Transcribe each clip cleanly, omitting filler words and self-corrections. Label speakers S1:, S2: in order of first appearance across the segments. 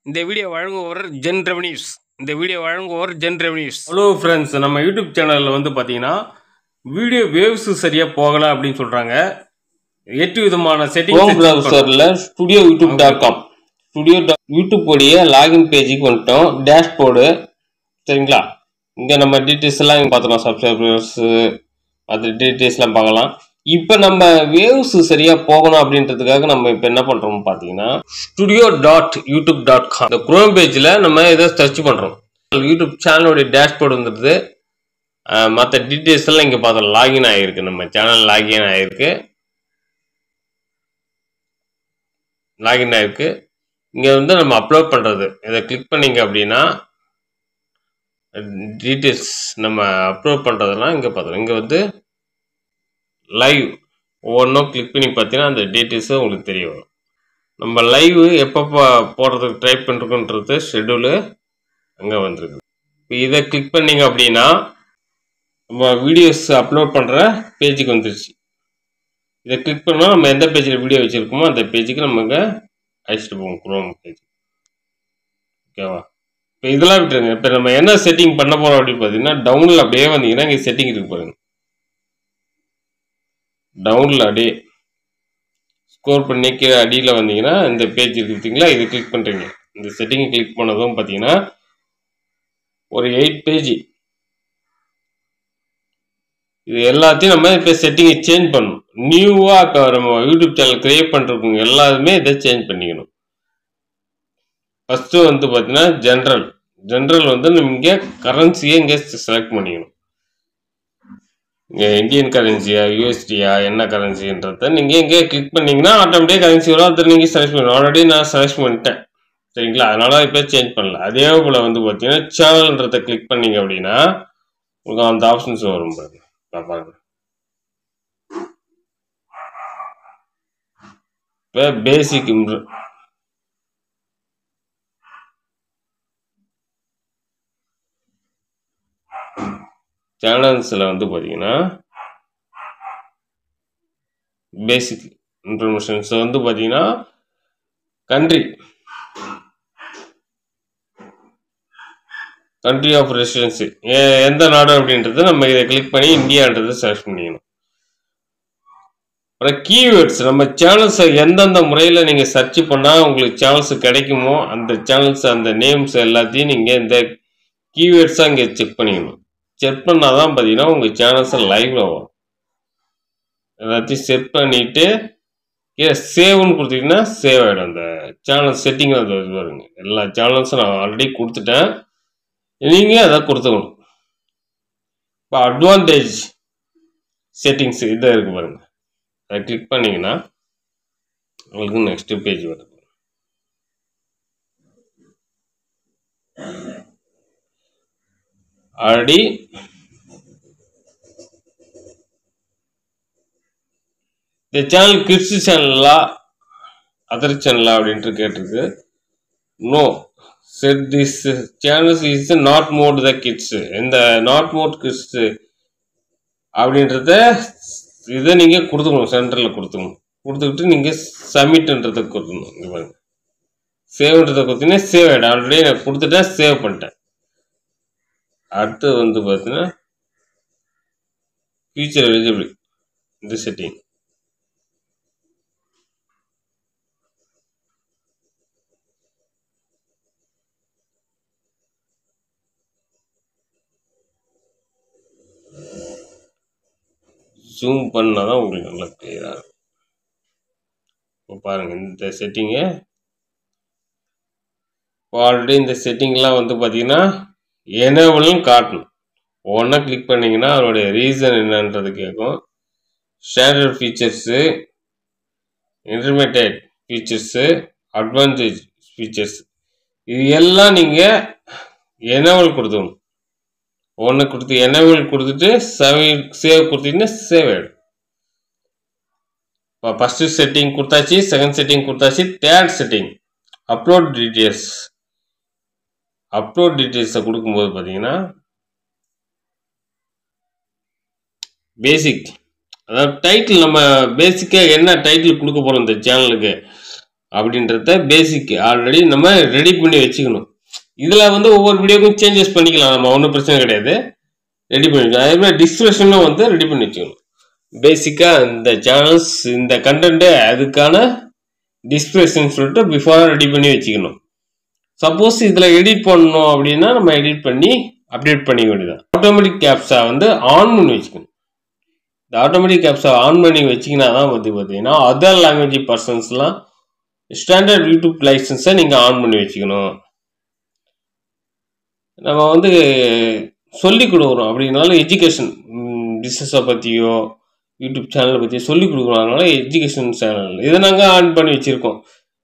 S1: இந்த வீடியோ வழங்குவோர் gen revenues. Hello friends, நம்ம யூடியூப் சேனலில் வந்து பார்த்தீங்கன்னா வீடியோ வேவ்ஸ் சரியாக போகலை அப்படின்னு சொல்கிறாங்க. 8 விதமான செட்டிங்
S2: ஹோம் ப்ரௌசரில் studioyoutube.com யூடியூப் உடைய லாகின் பேஜுக்கு வந்துட்டோம். டேஷ்போர்டு சரிங்களா. இங்கே நம்ம டீட்டெயில்ஸ் எல்லாம் இங்கே பார்த்துக்கலாம். சப்ஸ்கிரைபர்ஸு மற்ற டீட்டெயில்ஸ்லாம் பார்க்கலாம். இப்போ நம்ம வேவ்ஸ் சரியாக போகணும் அப்படின்றதுக்காக நம்ம இப்போ என்ன பண்ணுறோம்னு பார்த்தீங்கன்னா studio.youtube.com இந்த குரோம் பேஜில் நம்ம இதை சர்ச் பண்ணுறோம். யூடியூப் சேனலோடைய டேஷ்போர்டு வந்துடுது. மற்ற டீட்டெயில்ஸ் எல்லாம் இங்கே பார்த்தோம். லாகின் ஆகிருக்கு, நம்ம சேனல் லாகின் ஆகிருக்கு. இங்கே வந்து நம்ம அப்லோட் பண்ணுறது இதை கிளிக் பண்ணிங்க அப்படின்னா டீட்டெயில்ஸ் நம்ம அப்லோட் பண்ணுறதெல்லாம் இங்கே பார்த்துக்கலாம். இங்கே வந்து லைவ் ஒவ்வொன்றும் கிளிக் பண்ணி பார்த்தீங்கன்னா அந்த டீட்டெயில்ஸும் உங்களுக்கு தெரிய வரும். நம்ம லைவ் எப்போ போடுறதுக்கு ட்ரை பண்ணுறோன்றது ஷெட்யூலு அங்கே வந்துருக்கு. இப்போ இதை கிளிக் பண்ணிங்க அப்படின்னா நம்ம வீடியோஸ் அப்லோட் பண்ணுற பேஜுக்கு வந்துருச்சு. இதை கிளிக் பண்ணால் நம்ம எந்த பேஜில் வீடியோ வச்சுருக்கோமோ அந்த பேஜுக்கு நமக்கு அழைச்சிட்டு போவோம், குரோம் பேஜ். ஓகேவா? இப்போ இதெல்லாம் விட்டுருங்க. இப்போ நம்ம என்ன செட்டிங் பண்ண போகிறோம் அப்படின்னு பார்த்தீங்கன்னா டவுனில் அப்படியே வந்தீங்கன்னா இங்கே செட்டிங் இருக்கு பாருங்க. டவுனில் அப்படியே ஸ்கோர் பண்ணி கீழே அடியில் வந்தீங்கன்னா இந்த பேஜ் இருக்கு பார்த்தீங்களா, இது கிளிக் பண்ணுறீங்க. இந்த செட்டிங்கை கிளிக் பண்ணதும் பார்த்தீங்கன்னா ஒரு 8 பேஜ். இது எல்லாத்தையும் நம்ம இப்போ செட்டிங்கை சேஞ்ச் பண்ணணும். நியூவாக இப்போ நம்ம யூடியூப் சேனல் கிரியேட் பண்ணுறவங்க எல்லாருமே இதை சேஞ்ச் பண்ணிக்கணும். ஃபஸ்ட்டு வந்து பார்த்தீங்கன்னா ஜென்ரல் வந்து நம்ம இங்கே கரன்சியை இங்கே செலக்ட் பண்ணிக்கணும். இங்கே இந்தியன் கரன்சியா யூஎஸ்டியா என்ன கரன்சின்றத நீங்கள் இங்கே கிளிக் பண்ணிங்கன்னா ஆட்டோமேட்டிக் கரன்சி வரும். அதை நீங்கள் செலக்ட் பண்ணணும். ஆல்ரெடி நான் செலக்ட் பண்ணிட்டேன் சரிங்களா, அதனால இப்போ சேஞ்ச் பண்ணல. அதே போல் வந்து பார்த்தீங்கன்னா சேனல்ன்றதை கிளிக் பண்ணிங்க அப்படின்னா உங்களுக்கு அந்த ஆப்ஷன்ஸ் வரும் பாருங்க. இப்போ பேசிக் சேனல்ஸில் வந்து பார்த்தீங்கன்னா பேசிக் இன்ஃபர்மேஷன்ஸ் வந்து பார்த்தீங்கன்னா கண்ட்ரி ஆஃப் ரெசிடென்சி எந்த நாடு அப்படின்றத நம்ம இதை கிளிக் பண்ணி இந்தியான்றதை சர்ச் பண்ணிக்கணும். அப்புறம் கீவேர்ட்ஸ், நம்ம சேனல்ஸை எந்தெந்த முறையில் நீங்கள் சர்ச் பண்ணால் உங்களுக்கு சேனல்ஸ் கிடைக்குமோ அந்த சேனல்ஸ் அந்த நேம்ஸ் எல்லாத்தையும் நீங்கள் இந்த கீவேர்ட்ஸாக இங்கே செக் பண்ணிக்கணும். செக் பண்ணால் தான் பார்த்தீங்கன்னா உங்கள் சேனல்ஸை லைவ்ல வரும். எல்லாத்தையும் செட் பண்ணிவிட்டு சேவ்னு கொடுத்தீங்கன்னா சேவ் ஆகிடும். அந்த சேனல் செட்டிங்கில் அது வருங்க. எல்லா சேனல்ஸும் நான் ஆல்ரெடி கொடுத்துட்டேன், நீங்கள் அதை கொடுத்துக்கணும். இப்போ அட்வான்டேஜ் செட்டிங்ஸ் இதை இருக்கு பாருங்க. அதை கிளிக் பண்ணிங்கன்னா உங்களுக்கு நெக்ஸ்ட் பேஜ் வருது. ஆல்ரெடி இந்த சேனல் கிட்ஸ் சேனலா அதர் சேனலா அப்படின்ட்டு கேட்டிருக்கு. No, set this channels is not made the kids. இந்த நாட் மோட் கிட்ஸ் அப்படின்றத இதை நீங்கள் கொடுத்துக்கணும். சென்டரில் கொடுத்துக்கிட்டு நீங்கள் சப்மிட்ன்றதை கொடுத்துக்கணும். இங்கே பாருங்க, சேவ்ன்றதை கொடுத்தீங்கன்னா சேவ் ஆகிடும். ஆல்ரெடி நான் கொடுத்துட்டேன், சேவ் பண்ணிட்டேன். அடுத்து வந்து பார்த்தீங்கன்னா ஃபியூச்சர் எலிஜிபிள் இந்த செட்டிங். ஜூம் பண்ணால் தான் உங்களுக்கு நல்லா கிளியராக இருக்கும். இப்போ பாருங்கள் இந்த செட்டிங்கு. இப்போ ஆல்ரெடி இந்த செட்டிங்லாம் வந்து பார்த்தீங்கன்னா எனேபிள்னு காட்டணும். ஒன்றா கிளிக் பண்ணிங்கன்னா அதனுடைய ரீசன் என்னன்றது கேட்கும். Standard features, intermediate features, advantage features, இது எல்லாம் நீங்கள் எனேபிள் கொடுத்துக்கணும். ஒன்று கொடுத்து எனேபிள் கொடுத்துட்டு சேவ் கொடுத்தீங்கன்னா சேவ் ஆகிடும். இப்போ ஃபஸ்ட்டு செட்டிங் கொடுத்தாச்சு, செகண்ட் செட்டிங் கொடுத்தாச்சு, தேர்ட் செட்டிங் அப்லோட் டீட்டெயில்ஸை கொடுக்கும்போது பார்த்தீங்கன்னா பேசிக், அதாவது டைட்டில் நம்ம பேசிக்காக என்ன டைட்டில் கொடுக்க போகிறோம் இந்த சேனலுக்கு அப்படின்றத பேசிக் ஆல்ரெடி நம்ம ரெடி பண்ணி வச்சுக்கணும். இதில் வந்து ஒவ்வொரு வீடியோக்கும் சேஞ்சஸ் பண்ணிக்கலாம், நம்ம ஒன்றும் பிரச்சனை கிடையாது, ரெடி பண்ணி வச்சுக்கலாம். அதே மாதிரி டிஸ்கிரிப்ஷனும் வந்து ரெடி பண்ணி வச்சுக்கணும். பேசிக்காக இந்த சேனல்ஸ் இந்த கண்டென்ட்டு அதுக்கான டிஸ்கிரிப்ஷன் சொல்லிட்டு பிஃபோராக ரெடி பண்ணி வச்சுக்கணும். சப்போஸ் இதில் எடிட் பண்ணணும் அப்படின்னா நம்ம எடிட் பண்ணி அப்டேட் பண்ணிக்க வேண்டியதான். ஆட்டோமேட்டிக் கேப்ஸா வந்து ஆன் பண்ணி வச்சுக்கணும். இந்த ஆட்டோமேட்டிக் கேப்ஸா ஆன் பண்ணி வச்சிங்கன்னா தான் வந்து பார்த்தீங்கன்னா அதர் லாங்குவேஜ் பர்சன்ஸ்லாம் ஸ்டாண்டர்ட் யூடியூப் லைசன்ஸை நீங்கள் ஆன் பண்ணி வச்சுக்கணும். நம்ம வந்து சொல்லிக் கொடுக்குறோம் அப்படின்னாலும் எஜுகேஷன் பிஸ்னஸை பற்றியோ யூடியூப் சேனலை பற்றி சொல்லிக் கொடுக்குறோம், எஜுகேஷன் சேனல் இதை நாங்கள் ஆன் பண்ணி வச்சுருக்கோம்.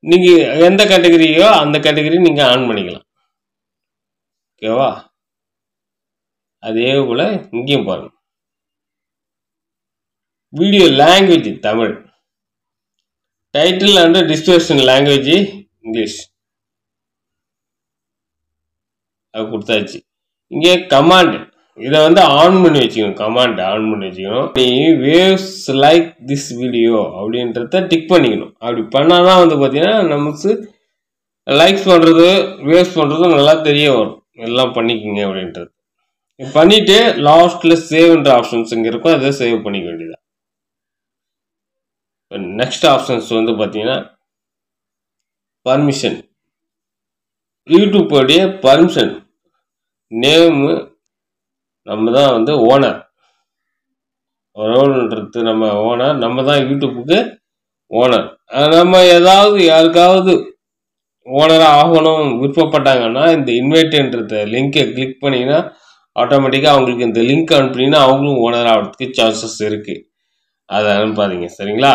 S2: நீங்கள் எந்த கேட்டகரியோ அந்த கேட்டகரி நீங்கள் ஆன் பண்ணிக்கலாம். ஓகேவா? அதே போல் இங்கேயும் பாருங்கள், video language Tamil, title and description language English, அது கொடுத்தாச்சு. இங்கே கமாண்ட் இதை வந்து ஆன் பண்ணி வச்சுக்கணும். கமாண்ட் ஆன் பண்ணி வச்சுக்கணும். நீ வேவ்ஸ் லைக் திஸ் வீடியோ அப்படின்றத டிக் பண்ணிக்கணும். அப்படி பண்ணால் தான் வந்து பார்த்தீங்கன்னா நமக்கு லைக்ஸ் பண்ணுறது வேவ்ஸ் பண்ணுறதும் நல்லா தெரிய வரும். எல்லாம் பண்ணிக்கோங்க அப்படின்றது பண்ணிவிட்டு லாஸ்ட்டில் சேவ்ன்ற ஆப்ஷன்ஸ் இங்கே இருக்கும், அதை சேவ் பண்ணிக்க வேண்டியதான். நெக்ஸ்ட் ஆப்ஷன்ஸ் வந்து பார்த்தீங்கன்னா பர்மிஷன், யூடியூப்போடைய பர்மிஷன், நேமு நம்ம தான் வந்து ஓனர், ரோல்ன்றது நம்ம ஓனர், நம்ம தான் யூடியூப்புக்கு ஓனர். நம்ம ஏதாவது யாருக்காவது ஓனராக ஆகணும் விருப்பப்பட்டாங்கன்னா இந்த இன்வைட்டுன்றத லிங்கை கிளிக் பண்ணிங்கன்னா ஆட்டோமேட்டிக்காக அவங்களுக்கு இந்த லிங்க் அனுப்புனீங்கன்னா அவங்களும் ஓனர் ஆகிறதுக்கு சான்சஸ் இருக்குது. அதை அனுப்பாதீங்க, சரிங்களா?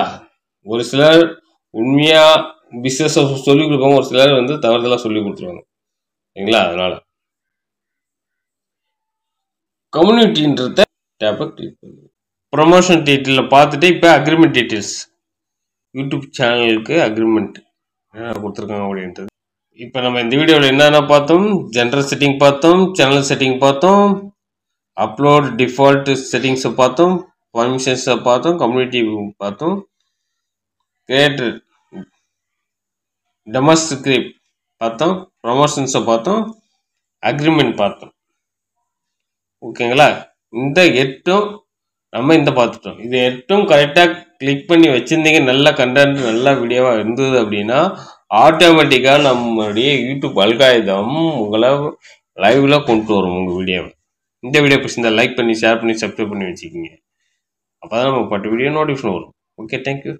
S2: ஒரு சிலர் உண்மையாக பிஸ்னஸை சொல்லிக் கொடுப்பாங்க, ஒரு சிலர் வந்து தவறுதலாக சொல்லி கொடுத்துருவாங்க, சரிங்களா? அதனால் கம்யூனிட்டின்றத டேப்பை கிளிக் பண்ணி ப்ரொமோஷன் டீட்டெயிலில் பார்த்துட்டு இப்போ அக்ரிமெண்ட் டீட்டெயில்ஸ், யூடியூப் சேனலுக்கு அக்ரிமெண்ட் கொடுத்துருக்காங்க அப்படின்றது. இப்போ நம்ம இந்த வீடியோவில் என்னென்ன பார்த்தோம்? ஜென்ரல் செட்டிங் பார்த்தோம், சேனல் செட்டிங் பார்த்தோம், அப்லோட் டிஃபால்ட் செட்டிங்ஸை பார்த்தோம், பர்மிஷன்ஸை பார்த்தோம், கம்யூனிட்டி பார்த்தோம், கிரியேட்டர் டெமோஸ்கிரிப்ட் பார்த்தோம், ப்ரொமோஷன்ஸை பார்த்தோம், அக்ரிமெண்ட் பார்த்தோம். ஓகேங்களா? இந்த 8 நம்ம இந்த பார்த்துட்டோம். இது 8 கரெக்டாக கிளிக் பண்ணி வச்சுருந்தீங்க, நல்ல கண்டென்ட் நல்ல வீடியோவாக இருந்தது அப்படின்னா ஆட்டோமேட்டிக்காக நம்மளுடைய யூடியூப் அல்காரிதம் உங்களை லைவில் கொண்டு வரும் உங்கள் வீடியோவை. இந்த வீடியோ பிடிச்சிருந்தா லைக் பண்ணி ஷேர் பண்ணி சப்ஸ்கிரைப் பண்ணி வச்சுக்கிங்க. அப்போ தான் நம்ம பட்டு வீடியோ நோட்டிஃபிகேஷன் வரும். Okay, thank you.